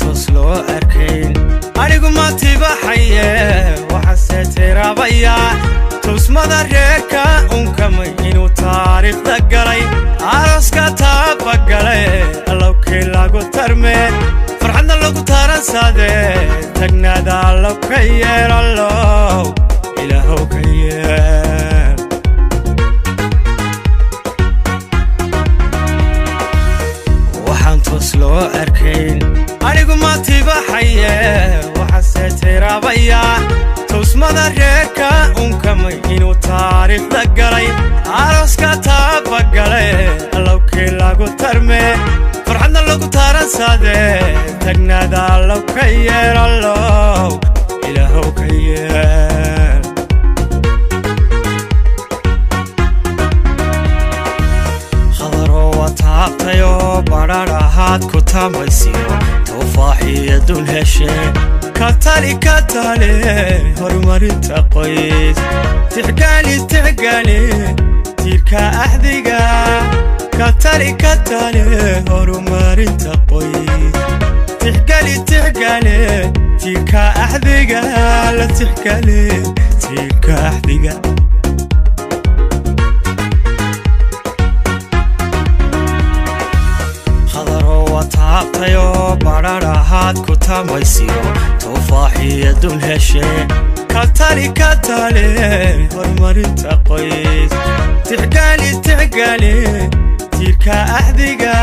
tuslo arkayn anigu ma tibaxaye waxaase tirabaya tusmada reerka unkamay inuu taariikhda galay araska taabagalay allowkii lagu tarmee farxadna lagu taransaade tagnaada allow ka yeer allow ilaahow ka yeer waxaan tuslo arkayn anigu ma tibaxaye waxaase tirabaya tusmada reerka unkamay inuu taariikhda galay araska taabagalay allowkii lagu tarmee farxadna lagu taransaade tagnaada allow ka yeer allow ilaahow ka yeer khadaro wataabtayo badhadhahaad ku tamaysiyo tufaaxiya dun heshe katali horumarinta qoys tixgaali tiirka axdiga katali horumarinta qoys tixgaali tiirka axdiga la tixgaali tiirka axdiga khadaro wataabtayo badhadhahaad ku tamaysiyo tufaaxiya dun heshe katali horumarinta qoys tixgaali tiirka axdiga